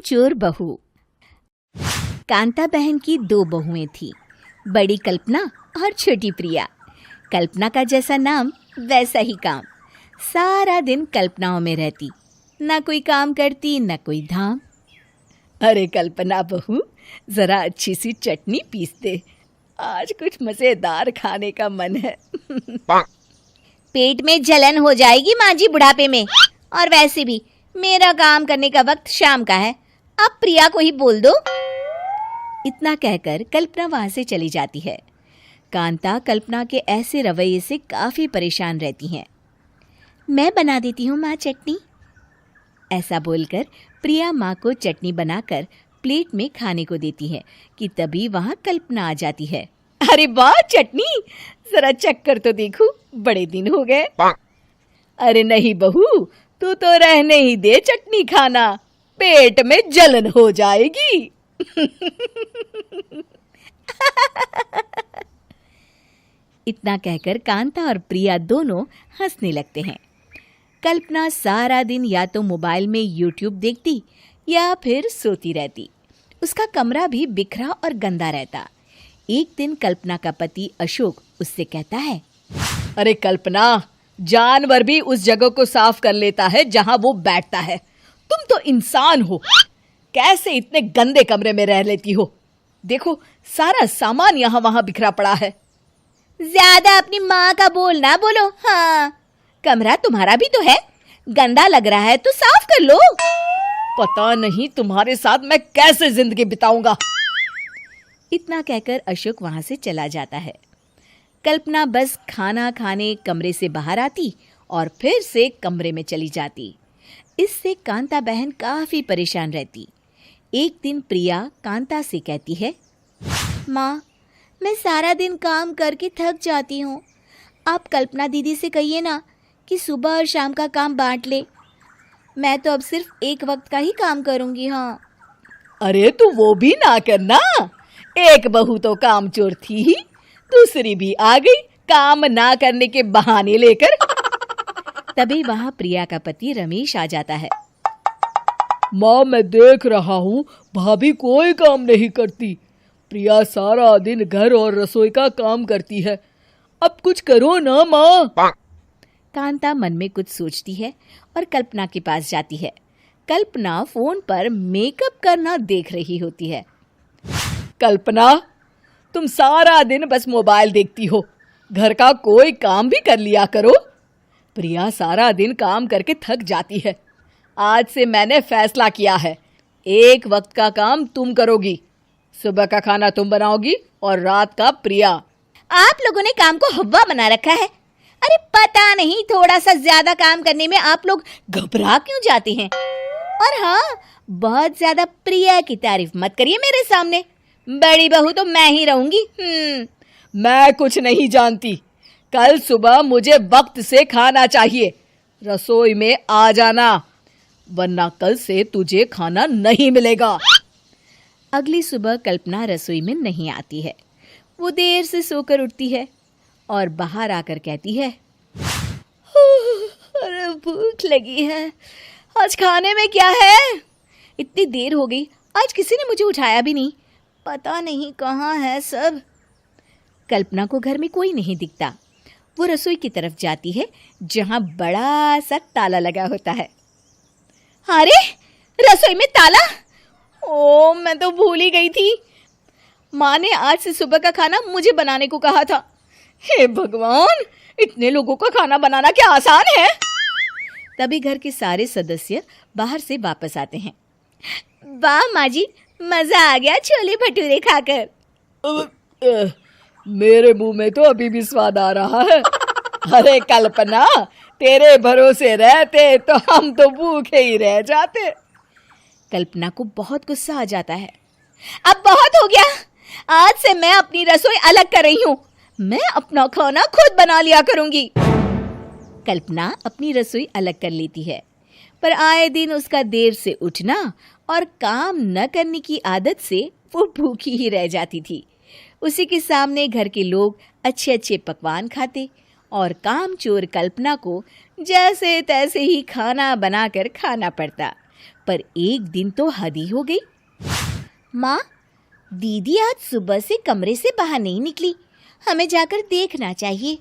चोर बहू। कांता बहन की दो बहुएं थीं, बड़ी कल्पना और छोटी प्रिया। कल्पना का जैसा नाम वैसा ही काम। सारा दिन कल्पनाओं में रहती, ना कोई काम करती ना कोई धाम। अरे कल्पना बहू, जरा अच्छी सी चटनी पीस दे, आज कुछ मजेदार खाने का मन है। पेट में जलन हो जाएगी माँ जी बुढ़ापे में, और वैसे भी मेरा काम करने का वक्त शाम का है, अब प्रिया को ही बोल दो। इतना कहकर कल्पना वहां से चली जाती है। कांता कल्पना के ऐसे रवैये से काफी परेशान रहती हैं। मैं बना देती हूँ माँ चटनी, ऐसा बोलकर प्रिया माँ को चटनी बनाकर प्लेट में खाने को देती है कि तभी वहां कल्पना आ जाती है। अरे वाह चटनी, जरा चक्कर तो देखूं, बड़े दिन हो गए। अरे नहीं बहू, तू तो रहने ही दे चटनी खाना, पेट में जलन हो जाएगी। इतना कहकर कांता और प्रिया दोनों हंसने लगते हैं। कल्पना सारा दिन या तो मोबाइल में यूट्यूब देखती या फिर सोती रहती। उसका कमरा भी बिखरा और गंदा रहता। एक दिन कल्पना का पति अशोक उससे कहता है, अरे कल्पना, जानवर भी उस जगह को साफ कर लेता है जहां वो बैठता है, तुम तो इंसान हो, कैसे इतने गंदे कमरे में रह लेती हो? देखो सारा सामान यहाँ वहां बिखरा पड़ा है। ज्यादा अपनी माँ का बोल ना बोलो। हाँ, कमरा तुम्हारा भी तो है, गंदा लग रहा है तो साफ कर लो। पता नहीं तुम्हारे साथ मैं कैसे जिंदगी बिताऊंगा। इतना कहकर अशोक वहां से चला जाता है। कल्पना बस खाना खाने कमरे से बाहर आती और फिर से कमरे में चली जाती। इससे कांता बहन काफी परेशान रहती। एक दिन प्रिया कांता से कहती है, माँ, मैं सारा दिन काम करके थक जाती हूँ, आप कल्पना दीदी से कहिए ना कि सुबह और शाम का काम बांट ले, मैं तो अब सिर्फ एक वक्त का ही काम करूँगी। हाँ। अरे तू वो भी ना करना, एक बहू तो कामचोर थी ही, दूसरी भी आ गई काम ना करने के बहाने लेकर। तभी वहां प्रिया का पति रमेश आ जाता है। माँ, मैं देख रहा हूँ भाभी कोई काम नहीं करती, प्रिया सारा दिन घर और रसोई का काम करती है, अब कुछ करो ना माँ। कांता मन में कुछ सोचती है और कल्पना के पास जाती है। कल्पना फोन पर मेकअप करना देख रही होती है। कल्पना, तुम सारा दिन बस मोबाइल देखती हो, घर का कोई काम भी कर लिया करो। प्रिया सारा दिन काम करके थक जाती है, आज से मैंने फैसला किया है, एक वक्त का काम तुम करोगी, सुबह का खाना तुम बनाओगी और रात का प्रिया। आप लोगों ने काम को हवा बना रखा है। अरे पता नहीं थोड़ा सा ज्यादा काम करने में आप लोग घबरा क्यों जाते हैं। और हाँ, बहुत ज्यादा प्रिया की तारीफ मत करिए मेरे सामने, बड़ी बहू तो मैं ही रहूंगी। मैं कुछ नहीं जानती, कल सुबह मुझे वक्त से खाना चाहिए, रसोई में आ जाना, वरना कल से तुझे खाना नहीं मिलेगा। अगली सुबह कल्पना रसोई में नहीं आती है। वो देर से सोकर उठती है और बाहर आकर कहती है, अरे भूख लगी है, आज खाने में क्या है? इतनी देर हो गई, आज किसी ने मुझे उठाया भी नहीं, पता नहीं कहाँ है सब। कल्पना को घर में कोई नहीं दिखता। वो रसोई की तरफ जाती है जहाँ बड़ा सा ताला लगा होता है। अरे रसोई में ताला? ओ, मैं तो भूल ही गई थी, माँ ने आज से सुबह का खाना मुझे बनाने को कहा था। हे भगवान, इतने लोगों का खाना बनाना क्या आसान है? तभी घर के सारे सदस्य बाहर से वापस आते हैं। वाह माँ जी, मजा आ गया छोले भटूरे खाकर। मेरे मुंह में तो अभी भी स्वाद आ रहा है। अरे कल्पना, तेरे भरोसे रहते तो हम तो भूखे ही रह जाते। कल्पना को बहुत गुस्सा आ जाता है। अब बहुत हो गया, आज से मैं अपनी रसोई अलग कर रही हूँ, मैं अपना खाना खुद बना लिया करूंगी। कल्पना अपनी रसोई अलग कर लेती है, पर आए दिन उसका देर से उठना और काम न करने की आदत से वो भूखी ही रह जाती थी। उसी के सामने घर के लोग अच्छे अच्छे पकवान खाते और कामचोर कल्पना को जैसे तैसे ही खाना बनाकर खाना पड़ता। पर एक दिन तो हद ही हो गई। माँ, दीदी आज सुबह से कमरे से बाहर नहीं निकली, हमें जाकर देखना चाहिए।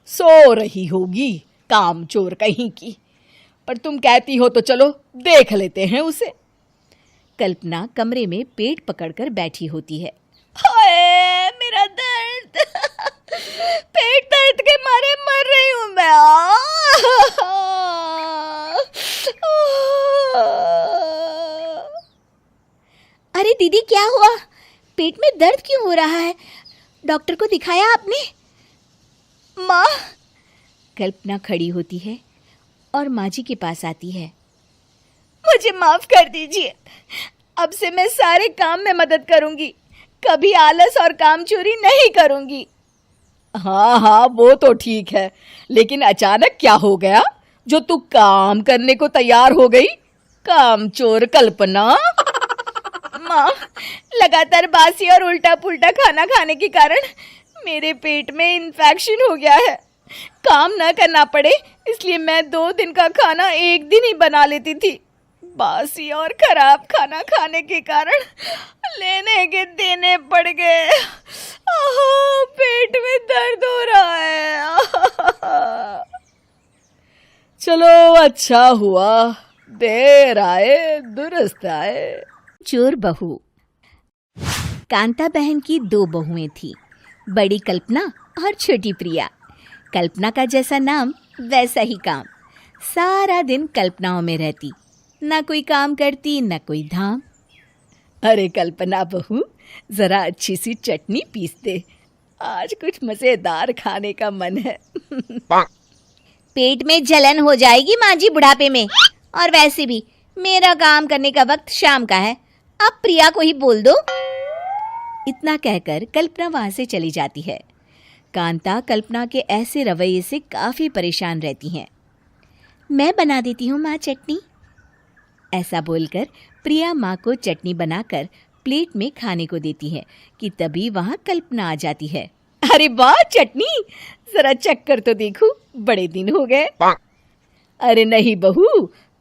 सो रही होगी कामचोर कहीं की, पर तुम कहती हो तो चलो देख लेते हैं उसे। कल्पना कमरे में पेट पकड़कर बैठी होती है। हाय मेरा दर्द, पेट दर्द के मारे मर रही हूं मैं। अरे दीदी, क्या हुआ? पेट में दर्द क्यों हो रहा है? डॉक्टर को दिखाया आपने? माँ, कल्पना खड़ी होती है और माँ जी के पास आती है। मुझे माफ कर दीजिए, अब से मैं सारे काम में मदद करूंगी, कभी आलस और काम चोरी नहीं करूंगी। हाँ, वो तो ठीक है, लेकिन अचानक क्या हो गया जो तू काम करने को तैयार हो गई? कामचोर कल्पना। माँ, लगातार बासी और उल्टा पुल्टा खाना खाने के कारण मेरे पेट में इन्फेक्शन हो गया है। काम न करना पड़े इसलिए मैं 2 दिन का खाना एक दिन ही बना लेती थी। बासी और खराब खाना खाने के कारण लेने के देने पड़ गए। पेट में दर्द हो रहा है। चलो अच्छा हुआ, देर आए दुरुस्त आए। चोर बहू। कांता बहन की 2 बहुएं थी, बड़ी कल्पना और छोटी प्रिया। कल्पना का जैसा नाम वैसा ही काम। सारा दिन कल्पनाओं में रहती, ना कोई काम करती ना कोई धाम। अरे कल्पना बहू, जरा अच्छी सी चटनी पीस दे, आज कुछ मजेदार खाने का मन है। पेट में जलन हो जाएगी माँ जी बुढ़ापे में, और वैसे भी मेरा काम करने का वक्त शाम का है, आप प्रिया को ही बोल दो। इतना कहकर कल्पना वहां से चली जाती है। कांता कल्पना के ऐसे रवैये से काफी परेशान रहती हैं। मैं बना देती हूँ माँ चटनी, ऐसा बोलकर प्रिया माँ को चटनी बनाकर प्लेट में खाने को देती है कि तभी वहां कल्पना आ जाती है। अरे वाह चटनी, जरा चक्कर तो देखूं, बड़े दिन हो गए। अरे नहीं बहू,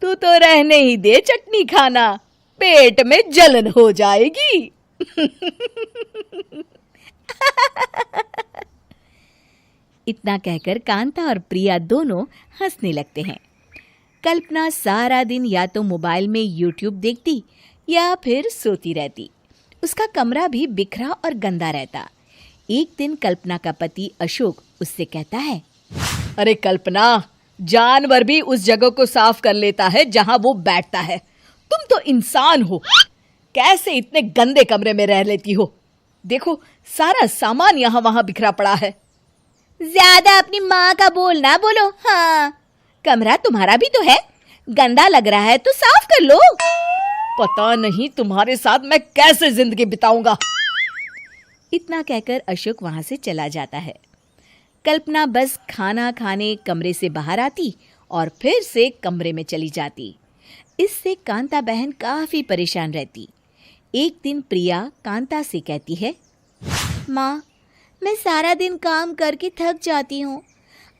तू तो रहने ही दे चटनी खाना, पेट में जलन हो जाएगी। इतना कहकर कांता और प्रिया दोनों हंसने लगते हैं। कल्पना सारा दिन या तो मोबाइल में यूट्यूब देखती या फिर सोती रहती। उसका कमरा भी बिखरा और गंदा रहता। एक दिन कल्पना का पति अशोक उससे कहता है, अरे कल्पना, जानवर भी उस जगह को साफ कर लेता है जहां वो बैठता है, तुम तो इंसान हो, कैसे इतने गंदे कमरे में रह लेती हो? देखो सारा सामान यहाँ वहां बिखरा पड़ा है। ज्यादा अपनी माँ का बोल ना बोलो। हाँ, कमरा तुम्हारा भी तो है, गंदा लग रहा है तो साफ कर लो। पता नहीं तुम्हारे साथ मैं कैसे जिंदगी बिताऊंगा। इतना कहकर अशोक वहां से चला जाता है। कल्पना बस खाना खाने कमरे से बाहर आती और फिर से कमरे में चली जाती। इससे कांता बहन काफी परेशान रहती। एक दिन प्रिया कांता से कहती है, माँ, मैं सारा दिन काम करके थक जाती हूँ,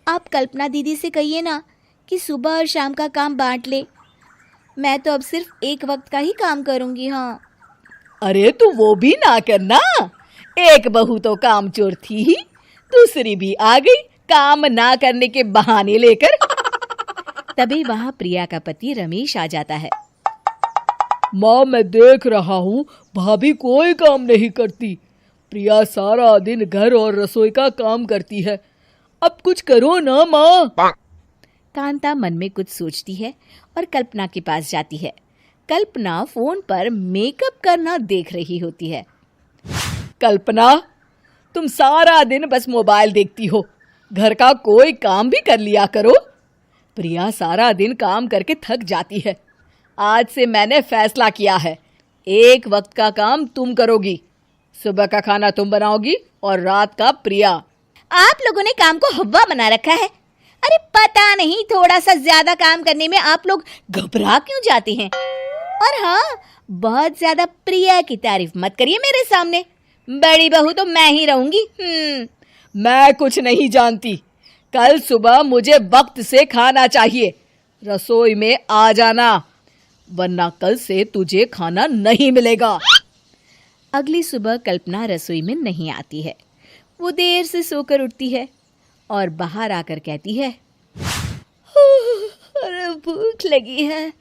आप कल्पना दीदी से कहिए ना कि सुबह और शाम का काम बांट ले, मैं तो अब सिर्फ एक वक्त का ही काम करूँगी। हाँ। अरे तू वो भी ना करना, एक बहू तो कामचोर थी ही, दूसरी भी आ गई काम ना करने के बहाने लेकर। तभी वहां प्रिया का पति रमेश आ जाता है। माँ, मैं देख रहा हूँ भाभी कोई काम नहीं करती, प्रिया सारा दिन घर और रसोई का काम करती है, अब कुछ करो ना माँ। कांता मन में कुछ सोचती है और कल्पना के पास जाती है। कल्पना फोन पर मेकअप करना देख रही होती है। कल्पना, तुम सारा दिन बस मोबाइल देखती हो, घर का कोई काम भी कर लिया करो। प्रिया सारा दिन काम करके थक जाती है, आज से मैंने फैसला किया है, एक वक्त का काम तुम करोगी, सुबह का खाना तुम बनाओगी और रात का प्रिया। आप लोगों ने काम को हव्वा बना रखा है। अरे पता नहीं थोड़ा सा ज्यादा काम करने में आप लोग घबरा क्यों जाते हैं। और हाँ, बहुत ज्यादा प्रिया की तारीफ मत करिए मेरे सामने, बड़ी बहू तो मैं ही रहूंगी। मैं कुछ नहीं जानती, कल सुबह मुझे वक्त से खाना चाहिए, रसोई में आ जाना, वरना कल से तुझे खाना नहीं मिलेगा। अगली सुबह कल्पना रसोई में नहीं आती है। वो देर से सोकर उठती है और बाहर आकर कहती है, अरे भूख लगी है,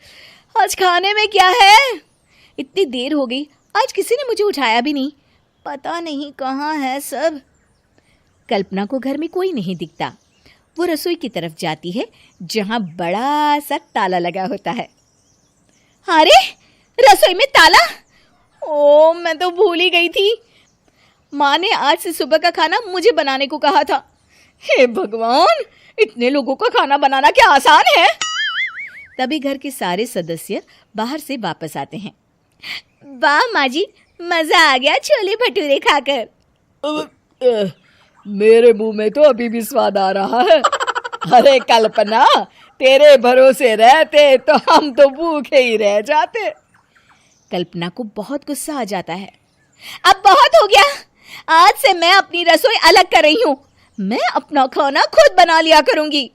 आज खाने में क्या है? इतनी देर हो गई, आज किसी ने मुझे उठाया भी नहीं, पता नहीं कहाँ है सब। कल्पना को घर में कोई नहीं दिखता। वो रसोई की तरफ जाती है जहाँ बड़ा सा ताला लगा होता है। अरे रसोई में ताला! ओ, मैं तो भूल ही गई थी। माँ ने आज से सुबह का खाना मुझे बनाने को कहा था। हे भगवान, इतने लोगों का खाना बनाना क्या आसान है? तभी घर के सारे सदस्य बाहर से वापस आते हैं। वाह माँ जी, मजा आ गया छोले भटूरे खाकर। मेरे मुंह में तो अभी भी स्वाद आ रहा है। अरे कल्पना, तेरे भरोसे रहते तो हम तो भूखे ही रह जाते। कल्पना को बहुत गुस्सा आ जाता है। अब बहुत हो गया, आज से मैं अपनी रसोई अलग कर रही हूँ। मैं अपना खाना खुद बना लिया करूंगी।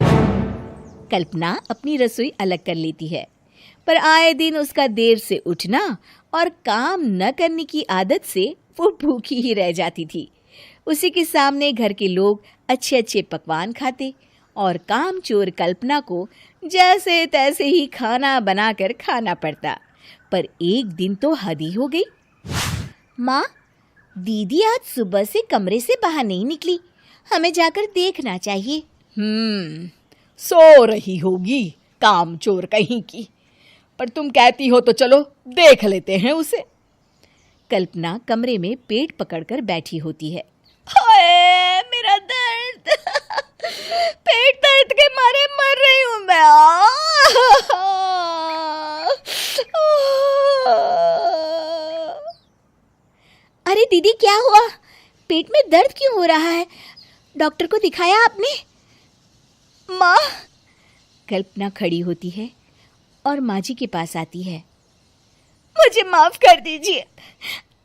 कल्पना अपनी रसोई अलग कर लेती है, पर आए दिन उसका देर से उठना और काम न करने की आदत से वो भूखी ही रह जाती थी। उसी के सामने घर के लोग अच्छे अच्छे पकवान खाते और कामचोर कल्पना को जैसे तैसे ही खाना बनाकर खाना पड़ता। पर एक दिन तो हद ही हो गई। माँ, दीदी आज सुबह से कमरे से बाहर नहीं निकली, हमें जाकर देखना चाहिए। सो रही होगी कामचोर कहीं की, पर तुम कहती हो तो चलो देख लेते हैं उसे। कल्पना कमरे में पेट पकड़कर बैठी होती है। हाय मेरा दर्द, पेट दर्द के मारे मर रही हूँ मैं। अरे दीदी, क्या हुआ? पेट में दर्द क्यों हो रहा है? डॉक्टर को दिखाया आपने? माँ, कल्पना खड़ी होती है और माँ जी के पास आती है। मुझे माफ कर दीजिए,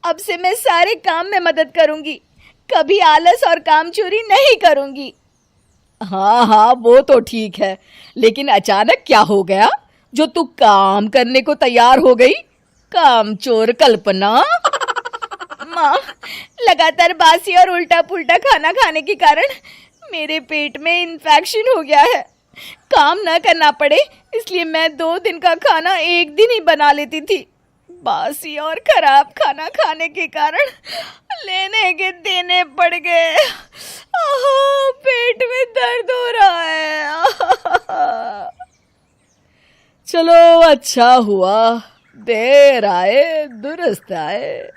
अब से मैं सारे काम में मदद करूंगी, कभी आलस और काम चोरी नहीं करूंगी। हाँ हाँ, वो तो ठीक है, लेकिन अचानक क्या हो गया जो तू काम करने को तैयार हो गई? कामचोर कल्पना। माँ, लगातार बासी और उल्टा पुल्टा खाना खाने के कारण मेरे पेट में इन्फेक्शन हो गया है। काम न करना पड़े इसलिए मैं 2 दिन का खाना एक दिन ही बना लेती थी। बासी और खराब खाना खाने के कारण लेने के देने पड़ गए। पेट में दर्द हो रहा है। चलो अच्छा हुआ, देर आए दुरुस्त आए।